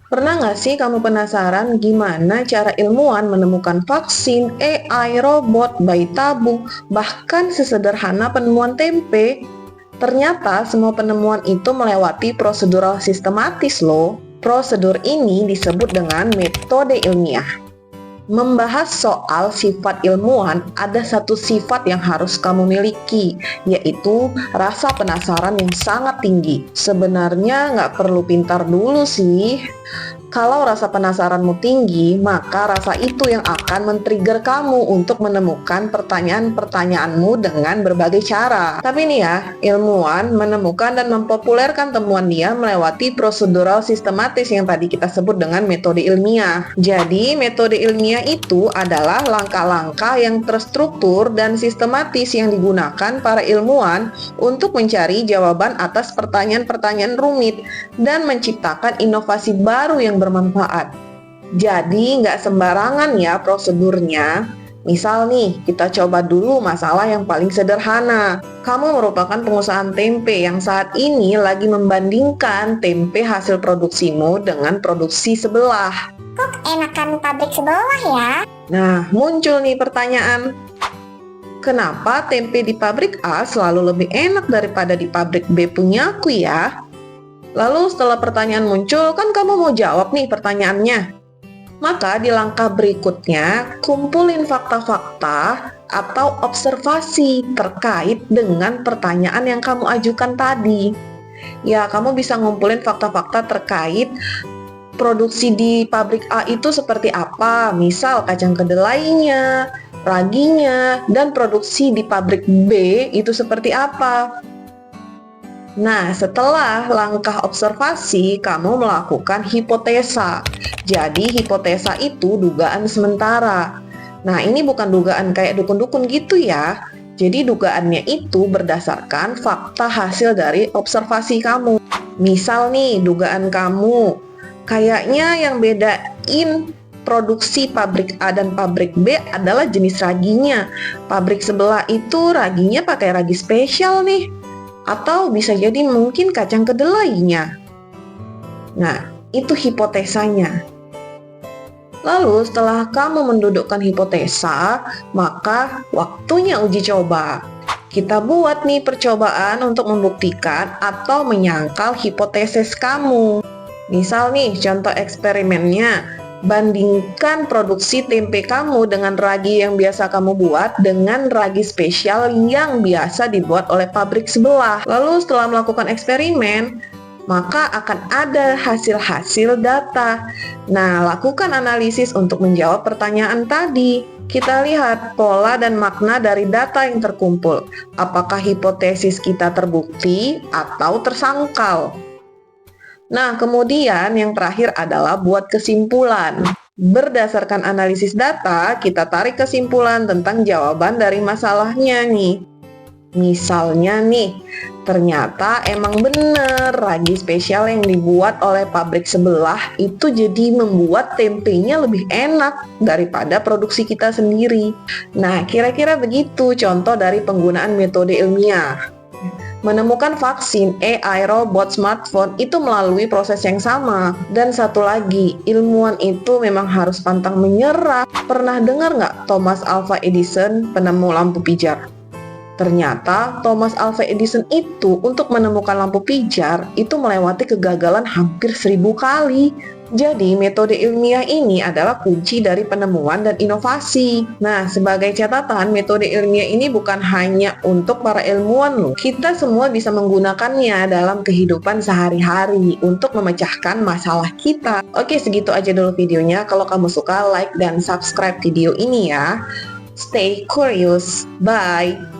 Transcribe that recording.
Pernah nggak sih kamu penasaran gimana cara ilmuwan menemukan vaksin, AI, robot, bayi tabung, bahkan sesederhana penemuan tempe? Ternyata semua penemuan itu melewati prosedural sistematis loh. Prosedur ini disebut dengan metode ilmiah. Membahas soal sifat ilmuwan, ada satu sifat yang harus kamu miliki, yaitu rasa penasaran yang sangat tinggi. Sebenarnya nggak perlu pintar dulu sih. Kalau rasa penasaranmu tinggi, maka rasa itu yang akan men-trigger kamu untuk menemukan pertanyaan-pertanyaanmu dengan berbagai cara. Tapi nih ya, ilmuwan menemukan dan mempopulerkan temuan dia melewati prosedural sistematis yang tadi kita sebut dengan metode ilmiah. Jadi, metode ilmiah itu adalah langkah-langkah yang terstruktur dan sistematis yang digunakan para ilmuwan untuk mencari jawaban atas pertanyaan-pertanyaan rumit dan menciptakan inovasi baru yang bermanfaat. Jadi nggak sembarangan ya prosedurnya. Misal nih, kita coba dulu masalah yang paling sederhana. Kamu merupakan pengusaha tempe yang saat ini lagi membandingkan tempe hasil produksimu dengan produksi sebelah. Kok enakan pabrik sebelah ya? Nah, muncul nih pertanyaan. Kenapa tempe di pabrik A selalu lebih enak daripada di pabrik B punyaku ya? Lalu setelah pertanyaan muncul, kan kamu mau jawab nih pertanyaannya. Maka di langkah berikutnya, kumpulin fakta-fakta atau observasi terkait dengan pertanyaan yang kamu ajukan tadi. Ya, kamu bisa ngumpulin fakta-fakta terkait produksi di pabrik A itu seperti apa, misal kacang kedelainya, raginya, dan produksi di pabrik B itu seperti apa. Nah, setelah langkah observasi, kamu melakukan hipotesa. Jadi, hipotesa itu dugaan sementara. Nah, ini bukan dugaan kayak dukun-dukun gitu ya. Jadi, dugaannya itu berdasarkan fakta hasil dari observasi kamu. Misal nih, dugaan kamu, kayaknya yang bedain produksi pabrik A dan pabrik B adalah jenis raginya. Pabrik sebelah itu raginya pakai ragi spesial nih. Atau bisa jadi mungkin kacang kedelainya. Nah, itu hipotesanya. Lalu setelah kamu mendudukkan hipotesa, maka waktunya uji coba. Kita buat nih percobaan untuk membuktikan atau menyangkal hipotesis kamu. Misal nih, contoh eksperimennya. Bandingkan produksi tempe kamu dengan ragi yang biasa kamu buat dengan ragi spesial yang biasa dibuat oleh pabrik sebelah. Lalu setelah melakukan eksperimen, maka akan ada hasil-hasil data. Nah, lakukan analisis untuk menjawab pertanyaan tadi. Kita lihat pola dan makna dari data yang terkumpul. Apakah hipotesis kita terbukti atau tersangkal? Nah, kemudian yang terakhir adalah buat kesimpulan. Berdasarkan analisis data, kita tarik kesimpulan tentang jawaban dari masalahnya nih. Misalnya nih, ternyata emang bener ragi spesial yang dibuat oleh pabrik sebelah itu jadi membuat tempenya lebih enak daripada produksi kita sendiri. Nah, kira-kira begitu contoh dari penggunaan metode ilmiah. Menemukan vaksin, AI, robot, smartphone itu melalui proses yang sama. Dan satu lagi, ilmuwan itu memang harus pantang menyerah. Pernah dengar nggak Thomas Alva Edison, penemu lampu pijar? Ternyata Thomas Alva Edison itu untuk menemukan lampu pijar itu melewati kegagalan hampir 1000 kali. Jadi metode ilmiah ini adalah kunci dari penemuan dan inovasi. Nah, sebagai catatan, metode ilmiah ini bukan hanya untuk para ilmuwan loh. Kita semua bisa menggunakannya dalam kehidupan sehari-hari untuk memecahkan masalah kita. Oke, segitu aja dulu videonya. Kalau kamu suka, like dan subscribe video ini ya. Stay curious. Bye.